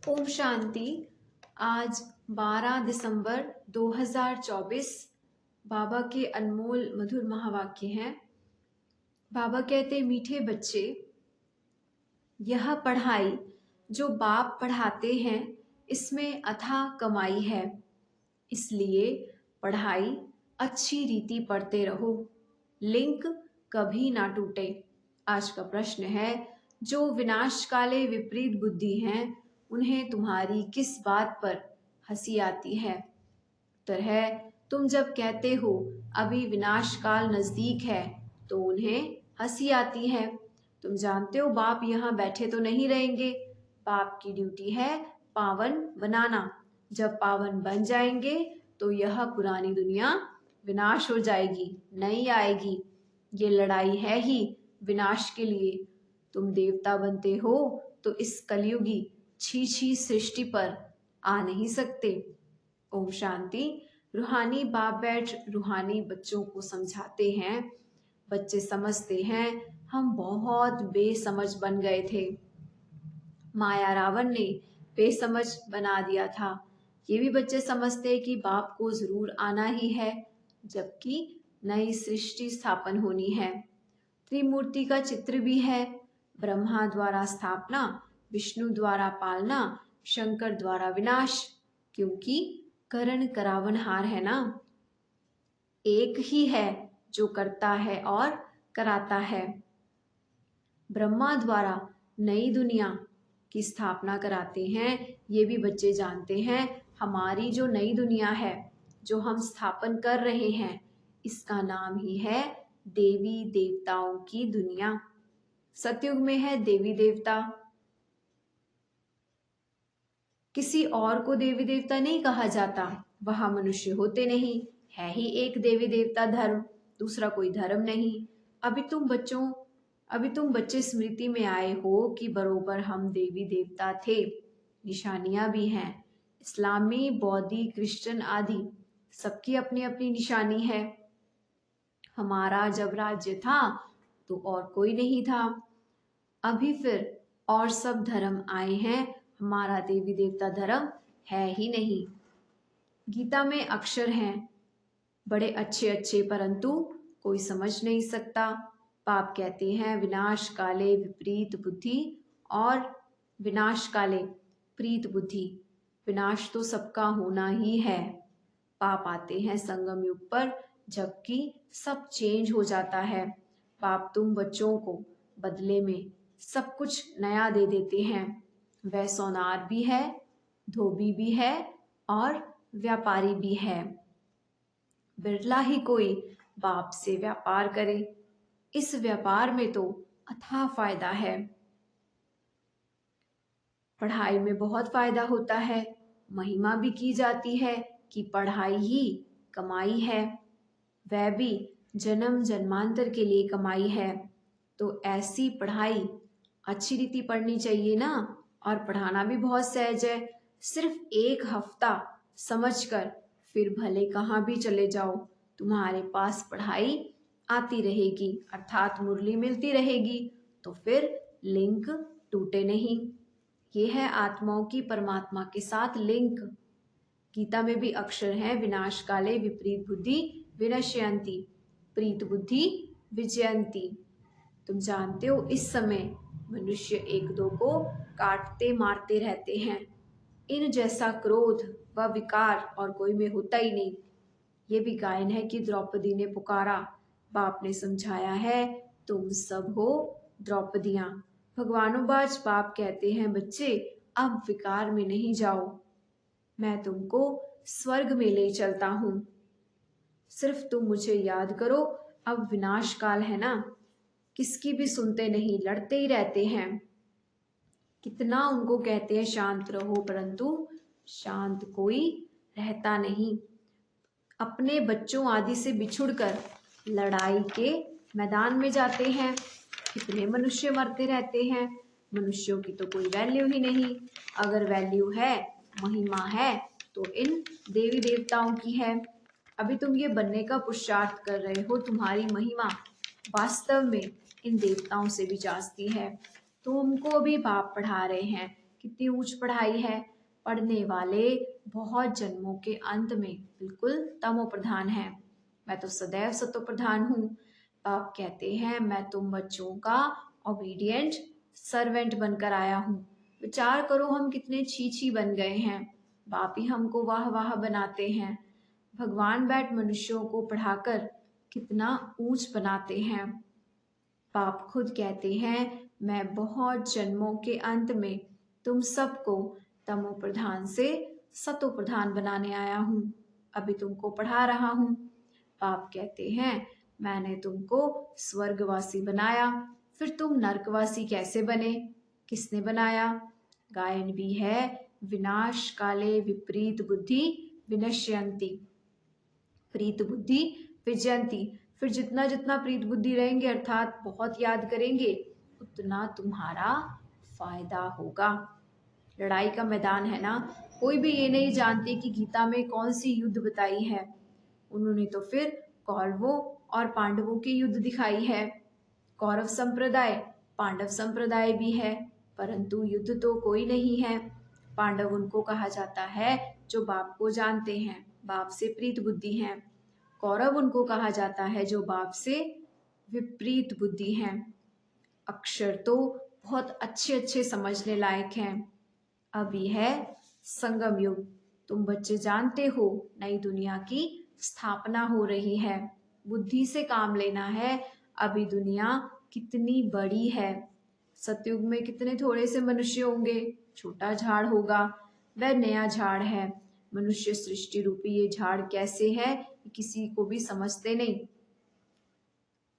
ओम शांति। आज 12 दिसंबर 2024 बाबा के अनमोल मधुर महावाक्य हैं। बाबा कहते, मीठे बच्चे, यह पढ़ाई जो बाप पढ़ाते हैं इसमें अथाह कमाई है, इसलिए पढ़ाई अच्छी रीति पढ़ते रहो, लिंक कभी ना टूटे। आज का प्रश्न है, जो विनाशकाले विपरीत बुद्धि हैं उन्हें तुम्हारी किस बात पर हंसी आती है? उत्तर है, तुम जब कहते हो अभी विनाश काल नजदीक है तो उन्हें हंसी आती है। तुम जानते हो बाप यहाँ बैठे तो नहीं रहेंगे, बाप की ड्यूटी है पावन बनाना। जब पावन बन जाएंगे तो यह पुरानी दुनिया विनाश हो जाएगी, नई आएगी। ये लड़ाई है ही विनाश के लिए। तुम देवता बनते हो तो इस कलयुगी छी सृष्टि पर आ नहीं सकते। ओम शांति। रूहानी बाप बैठ रूहानी बच्चों को समझाते हैं। बच्चे समझते हैं हम बहुत बेसमझ बन गए थे, माया रावण ने बेसमझ बना दिया था। ये भी बच्चे समझते हैं कि बाप को जरूर आना ही है, जबकि नई सृष्टि स्थापन होनी है। त्रिमूर्ति का चित्र भी है, ब्रह्मा द्वारा स्थापना, विष्णु द्वारा पालना, शंकर द्वारा विनाश, क्योंकि करण करावनहार है ना। एक ही है जो करता है और कराता है। ब्रह्मा द्वारा नई दुनिया की स्थापना कराते हैं। ये भी बच्चे जानते हैं हमारी जो नई दुनिया है जो हम स्थापन कर रहे हैं, इसका नाम ही है देवी देवताओं की दुनिया। सतयुग में है देवी देवता, किसी और को देवी देवता नहीं कहा जाता, वह मनुष्य होते नहीं, है ही एक देवी देवता धर्म, दूसरा कोई धर्म नहीं। अभी तुम बच्चे स्मृति में आए हो कि बरोबर हम देवी देवता थे। निशानियां भी हैं, इस्लामी, बौद्धी, क्रिश्चियन आदि सबकी अपनी अपनी निशानी है। हमारा जब राज्य था तो और कोई नहीं था, अभी फिर और सब धर्म आए हैं, हमारा देवी देवता धर्म है ही नहीं। गीता में अक्षर हैं बड़े अच्छे अच्छे, परंतु कोई समझ नहीं सकता। पाप कहते हैं विनाश काले विपरीत बुद्धि और विनाश काले प्रीत बुद्धि। विनाश तो सबका होना ही है। पाप आते हैं संगम युग पर, जबकि सब चेंज हो जाता है। पाप तुम बच्चों को बदले में सब कुछ नया दे देते हैं। वह सोनार भी है, धोबी भी है और व्यापारी भी है। बिरला ही कोई बाप से व्यापार करे। इस व्यापार में तो अथाह फायदा है। पढ़ाई में बहुत फायदा होता है, महिमा भी की जाती है कि पढ़ाई ही कमाई है, वह भी जन्म जन्मांतर के लिए कमाई है। तो ऐसी पढ़ाई अच्छी रीति पढ़नी चाहिए ना, और पढ़ाना भी बहुत सहज है। सिर्फ एक हफ्ता समझकर फिर भले कहाँ भी चले जाओ, तुम्हारे पास पढ़ाई आती रहेगी, अर्थात मुरली मिलती रहेगी, तो फिर लिंक टूटे नहीं। ये है आत्माओं की परमात्मा के साथ लिंक। गीता में भी अक्षर हैं, विनाश काले विपरीत बुद्धि विनश्यंती, प्रीत बुद्धि विजयंती। तुम जानते हो इस समय मनुष्य एक दो को काटते मारते रहते हैं। इन जैसा क्रोध व विकार और कोई में होता ही नहीं। ये भी गायन है कि द्रौपदी ने पुकारा, बाप ने समझाया है तुम सब हो द्रौपदियां। भगवानोबाज बाप कहते हैं बच्चे अब विकार में नहीं जाओ, मैं तुमको स्वर्ग में ले चलता हूं। सिर्फ तुम मुझे याद करो, अब विनाश काल है ना, किसकी भी सुनते नहीं, लड़ते ही रहते हैं। कितना उनको कहते हैं शांत रहो, परंतु शांत कोई रहता नहीं। अपने बच्चों आदि से बिछुड़कर लड़ाई के मैदान में जाते हैं। कितने मनुष्य मरते रहते हैं, मनुष्यों की तो कोई वैल्यू ही नहीं। अगर वैल्यू है, महिमा है, तो इन देवी देवताओं की है। अभी तुम ये बनने का पुरुषार्थ कर रहे हो, तुम्हारी महिमा वास्तव में इन देवताओं से भी जाती है। तो हमको अभी बाप पढ़ा रहे हैं कितनी ऊंच पढ़ाई है, पढ़ने वाले बहुत जन्मों के अंत में बिल्कुल तमो प्रधान है, मैं तो सदैव सतो प्रधान हूँ। बाप कहते हैं मैं तुम बच्चों का ओबीडियंट सर्वेंट बनकर आया हूँ। विचार करो हम कितने छी बन गए हैं, बाप ही हमको वाह वाह बनाते हैं। भगवान बैठ मनुष्यों को पढ़ाकर कितना ऊंच बनाते हैं। बाप खुद कहते हैं मैं बहुत जन्मों के अंत में तुम सबको तमो प्रधान से सतो प्रधान बनाने आया हूँ, अभी तुमको पढ़ा रहा हूँ। बाप कहते हैं मैंने तुमको स्वर्गवासी बनाया, फिर तुम नरकवासी कैसे बने, किसने बनाया? गायन भी है, विनाश काले विपरीत बुद्धि विनश्यंती, प्रीत बुद्धि विजयंती। फिर जितना जितना प्रीत बुद्धि रहेंगे अर्थात बहुत याद करेंगे, उतना तुम्हारा फायदा होगा। लड़ाई का मैदान है ना, कोई भी ये नहीं जानती कि गीता में कौन सी युद्ध बताई है। उन्होंने तो फिर कौरवों और पांडवों की युद्ध दिखाई है। कौरव संप्रदाय, पांडव संप्रदाय भी है, परंतु युद्ध तो कोई नहीं है। पांडव उनको कहा जाता है जो बाप को जानते हैं, बाप से प्रीत बुद्धि हैं। कौरव उनको कहा जाता है जो बाप से विपरीत बुद्धि हैं। अक्षर तो बहुत अच्छे अच्छे समझने लायक हैं। अभी है संगम युग, तुम बच्चे जानते हो नई दुनिया की स्थापना हो रही है, बुद्धि से काम लेना है। अभी दुनिया कितनी बड़ी है, सतयुग में कितने थोड़े से मनुष्य होंगे, छोटा झाड़ होगा, वह नया झाड़ है। मनुष्य सृष्टि रूपी ये झाड़ कैसे है किसी को भी समझते नहीं।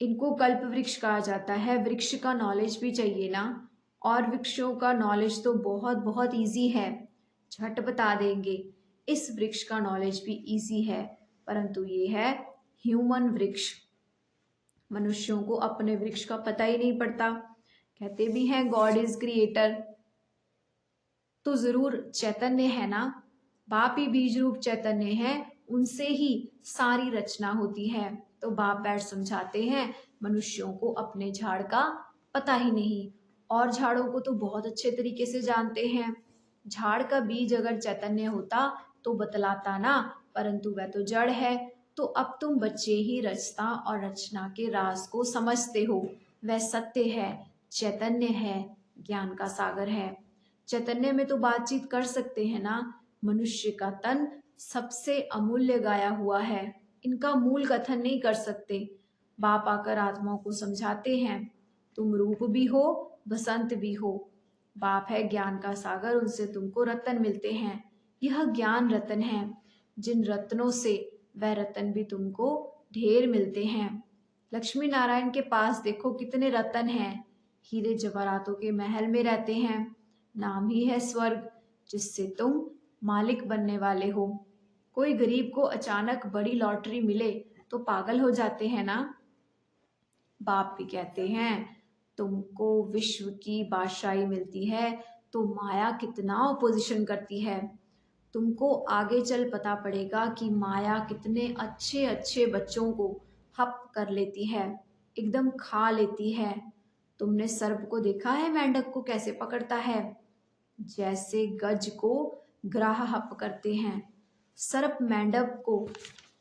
इनको कल्प वृक्ष कहा जाता है। वृक्ष का नॉलेज भी चाहिए ना, और वृक्षों का नॉलेज तो बहुत बहुत इजी है, झट बता देंगे। इस वृक्ष का नॉलेज भी इजी है, परंतु ये है ह्यूमन वृक्ष। मनुष्यों को अपने वृक्ष का पता ही नहीं पड़ता। कहते भी हैं गॉड इज क्रिएटर, तो जरूर चैतन्य है ना, बाप ही बीज रूप चैतन्य है, उनसे ही सारी रचना होती है। तो बाप बैठ समझाते हैं मनुष्यों को अपने झाड़ का पता ही नहीं, और झाड़ों को तो बहुत अच्छे तरीके से जानते हैं। झाड़ का बीज अगर चैतन्य होता तो बतलाता ना, परंतु वह तो जड़ है। तो अब तुम बच्चे ही रचता और रचना के राज को समझते हो। वह सत्य है, चैतन्य है, ज्ञान का सागर है। चैतन्य में तो बातचीत कर सकते हैं ना। मनुष्य का तन सबसे अमूल्य गाया हुआ है, इनका मूल कथन नहीं कर सकते। बाप आकर आत्माओं को समझाते हैं तुम रूप भी हो, बसंत भी हो। बाप है ज्ञान का सागर, उनसे तुमको रत्न मिलते हैं। यह ज्ञान रत्न है, जिन रत्नों से वह रत्न भी तुमको ढेर मिलते हैं। लक्ष्मी नारायण के पास देखो कितने रत्न हैं, हीरे जवाहरातों के महल में रहते हैं। नाम ही है स्वर्ग, जिससे तुम मालिक बनने वाले हो। कोई गरीब को अचानक बड़ी लॉटरी मिले तो पागल हो जाते हैं ना। बाप भी कहते हैं तुमको विश्व की बादशाही मिलती है तो माया कितना ओपोजिशन करती है। तुमको आगे चल पता पड़ेगा कि माया कितने अच्छे अच्छे बच्चों को हप कर लेती है, एकदम खा लेती है। तुमने सर्प को देखा है मेंढक को कैसे पकड़ता है, जैसे गज को ग्राह हप करते हैं। सर्प मेंढक को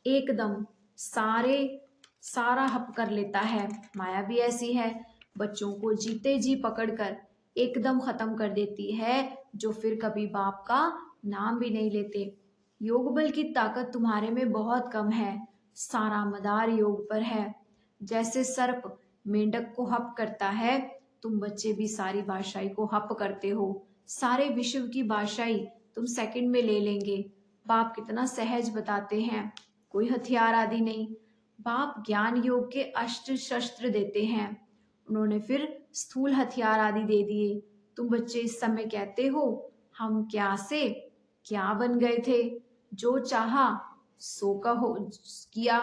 एकदम सारा हप कर लेता है। माया भी ऐसी है, बच्चों को जीते जी पकड़कर एकदम खत्म कर देती है, जो फिर कभी बाप का नाम भी नहीं लेते। योग बल की ताकत तुम्हारे में बहुत कम है, सारा मदार योग पर है। जैसे सर्प मेंढक को हप करता है, तुम बच्चे भी सारी बादशाही को हप करते हो। सारे विश्व की बादशाही तुम सेकंड में ले लेंगे। बाप कितना सहज बताते हैं, कोई हथियार आदि नहीं। बाप ज्ञान योग के अस्त्र शस्त्र देते हैं, उन्होंने फिर स्थूल हथियार आदि दे दिए। तुम बच्चे इस समय कहते हो हम क्या से क्या बन गए थे, जो चाहा सो कहो किया।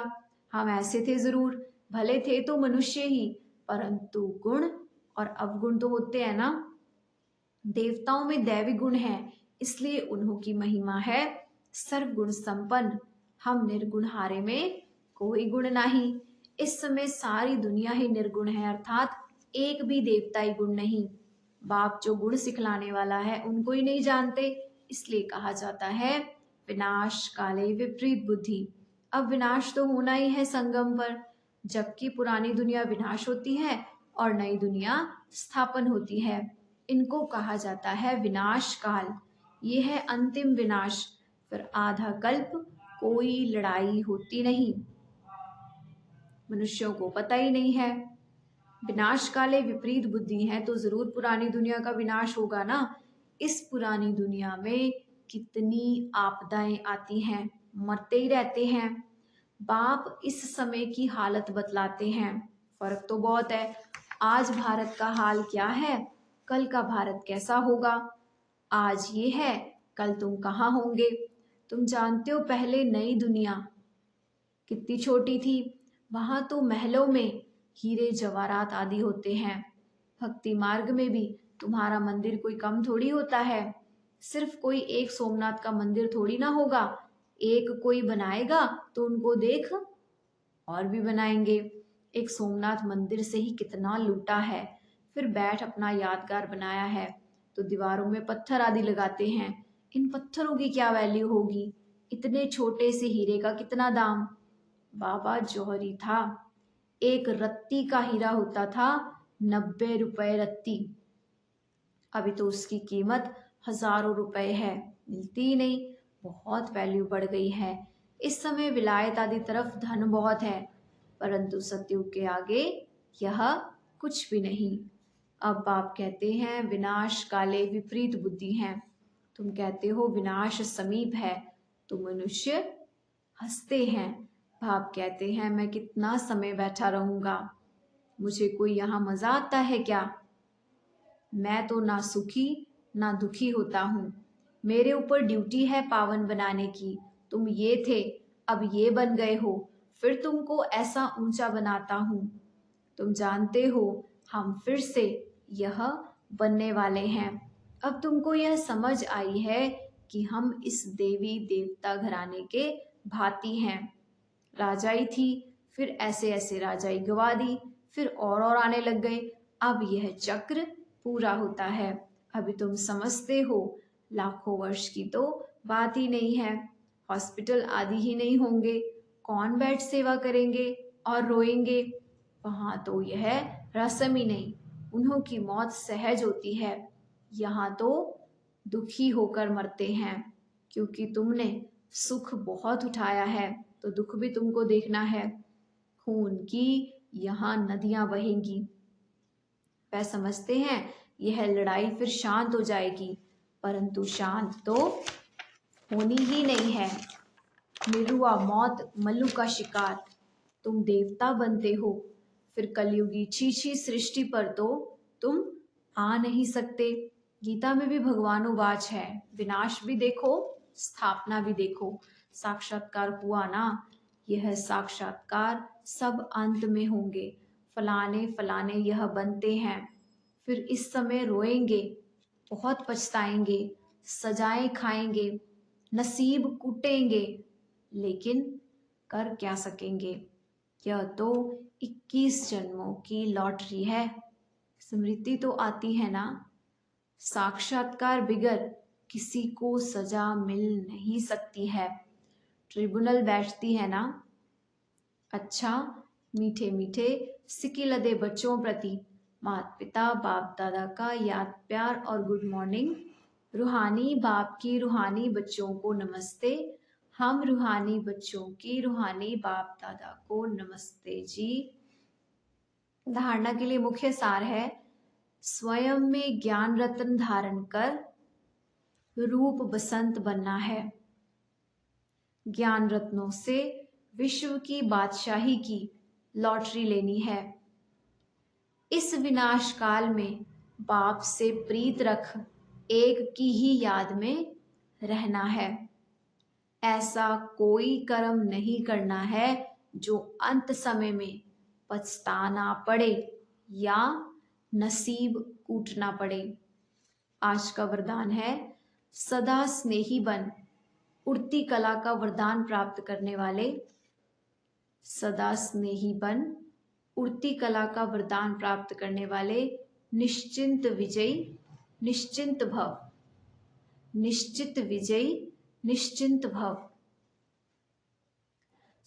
हम ऐसे थे जरूर, भले थे तो मनुष्य ही, परंतु गुण और अवगुण तो होते हैं ना। देवताओं में दैवी गुण है, इसलिए उन्हों की महिमा है सर्वगुण संपन्न। हम निर्गुण हारे में कोई गुण नहीं। इस समय सारी दुनिया ही निर्गुण है, अर्थात एक भी देवताई गुण नहीं। बाप जो गुण सिखलाने वाला है उनको ही नहीं जानते, इसलिए कहा जाता है विनाश काले विपरीत बुद्धि। अब विनाश तो होना ही है संगम पर, जबकि पुरानी दुनिया विनाश होती है और नई दुनिया स्थापन होती है। इनको कहा जाता है विनाश काल। ये है अंतिम विनाश। फिर आधा कल्प कोई लड़ाई होती नहीं, मनुष्यों को पता ही नहीं है। विनाश काले विपरीत बुद्धि है तो जरूर पुरानी दुनिया का विनाश होगा ना। इस पुरानी दुनिया में कितनी आपदाएं आती हैं, मरते ही रहते हैं। बाप इस समय की हालत बतलाते हैं। फर्क तो बहुत है। आज भारत का हाल क्या है, कल का भारत कैसा होगा। आज ये है, कल तुम कहाँ होंगे। तुम जानते हो पहले नई दुनिया कितनी छोटी थी। वहां तो महलों में हीरे जवाहरात आदि होते हैं। भक्ति मार्ग में भी तुम्हारा मंदिर कोई कम थोड़ी होता है। सिर्फ कोई एक सोमनाथ का मंदिर थोड़ी ना होगा। एक कोई बनाएगा तो उनको देख और भी बनाएंगे। एक सोमनाथ मंदिर से ही कितना लूटा है। फिर बैठ अपना यादगार बनाया है तो दीवारों में पत्थर आदि लगाते हैं। इन पत्थरों की क्या वैल्यू होगी, इतने छोटे से हीरे का कितना दाम। बाबा जौहरी था, एक रत्ती का हीरा होता था 90 रुपए रत्ती। अभी तो उसकी कीमत हजारों रुपए है, मिलती ही नहीं। बहुत वैल्यू बढ़ गई है। इस समय विलायत आदि तरफ धन बहुत है, परंतु सतयुग के आगे यह कुछ भी नहीं। अब आप कहते हैं विनाश काले विपरीत बुद्धि है। तुम कहते हो विनाश समीप है, तो मनुष्य हंसते हैं। बाप कहते हैं मैं कितना समय बैठा रहूंगा, मुझे कोई यहाँ मजा आता है क्या। मैं तो ना सुखी ना दुखी होता हूँ। मेरे ऊपर ड्यूटी है पावन बनाने की। तुम ये थे, अब ये बन गए हो, फिर तुमको ऐसा ऊंचा बनाता हूँ। तुम जानते हो हम फिर से यह बनने वाले हैं। अब तुमको यह समझ आई है कि हम इस देवी देवता घराने के भांति हैं। राजाई थी, फिर ऐसे ऐसे राजाई गवा दी, फिर और आने लग गए। अब यह चक्र पूरा होता है। अभी तुम समझते हो लाखों वर्ष की तो बात ही नहीं है। हॉस्पिटल आदि ही नहीं होंगे, कौन बैठ सेवा करेंगे और रोएंगे। वहां तो यह रस्म ही नहीं, उन्हों की मौत सहज होती है। यहाँ तो दुखी होकर मरते हैं, क्योंकि तुमने सुख बहुत उठाया है तो दुख भी तुमको देखना है। खून की यहाँ नदियां बहेंगी। वह समझते हैं यह लड़ाई फिर शांत हो जाएगी, परंतु शांत तो होनी ही नहीं है। निरुआ मौत मल्लू का शिकार। तुम देवता बनते हो, फिर कलयुगी छीछी सृष्टि पर तो तुम आ नहीं सकते। गीता में भी भगवानुवाच है, विनाश भी देखो स्थापना भी देखो। साक्षात्कार हुआ ना, यह साक्षात्कार सब अंत में होंगे। फलाने फलाने यह बनते हैं, फिर इस समय रोएंगे, बहुत पछताएंगे, सजाएं खाएंगे, नसीब कूटेंगे, लेकिन कर क्या सकेंगे। यह तो 21 जन्मों की लॉटरी है। स्मृति तो आती है ना, साक्षात्कार बिगर किसी को सजा मिल नहीं सकती है। ट्रिब्यूनल बैठती है ना। अच्छा, मीठे मीठे सिक्के लदे बच्चों प्रति माता पिता बाप दादा का याद प्यार और गुड मॉर्निंग। रूहानी बाप की रूहानी बच्चों को नमस्ते। हम रूहानी बच्चों की रूहानी बाप दादा को नमस्ते जी। धारणा के लिए मुख्य सार है, स्वयं में ज्ञान रत्न धारण कर रूप बसंत बनना है। ज्ञान रत्नों से विश्व की बादशाही की लॉटरी लेनी है। इस विनाश काल में बाप से प्रीत रख एक की ही याद में रहना है। ऐसा कोई कर्म नहीं करना है जो अंत समय में पछताना पड़े या नसीब कूटना पड़े। आज का वरदान है, सदा स्नेही बन। उड़ती कला का वरदान प्राप्त करने वाले सदा स्नेही बन। उड़ती कला का वरदान प्राप्त करने वाले निश्चिंत विजयी निश्चिंत भव, निश्चित विजयी निश्चिंत भव।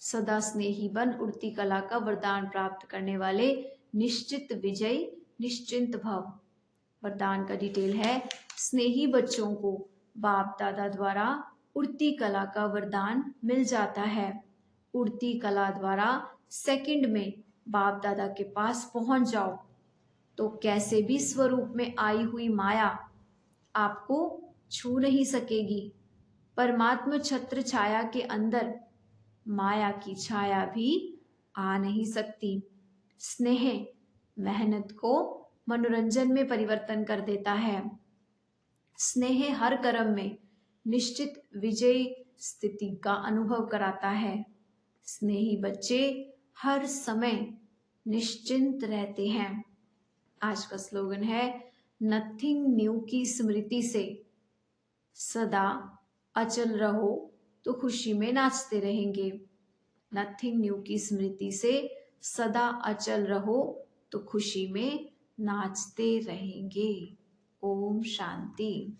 सदा स्नेही बन उड़ती कला का वरदान प्राप्त करने वाले निश्चित विजयी निश्चिंत भव। वरदान का डिटेल है, स्नेही बच्चों को बाप दादा द्वारा उड़ती कला का वरदान मिल जाता है। उड़ती कला द्वारा सेकंड में बाप दादा के पास पहुंच जाओ तो कैसे भी स्वरूप में आई हुई माया आपको छू नहीं सकेगी। परमात्मा छत्र छाया के अंदर माया की छाया भी आ नहीं सकती। स्नेह मेहनत को मनोरंजन में परिवर्तन कर देता है। स्नेह हर कर्म में निश्चित विजयी स्थिति का अनुभव कराता है। स्नेही बच्चे हर समय निश्चिंत रहते हैं। आज का स्लोगन है, नथिंग न्यू की स्मृति से सदा अचल रहो तो खुशी में नाचते रहेंगे। नथिंग न्यू की स्मृति से सदा अचल रहो तो खुशी में नाचते रहेंगे। ओम शांति।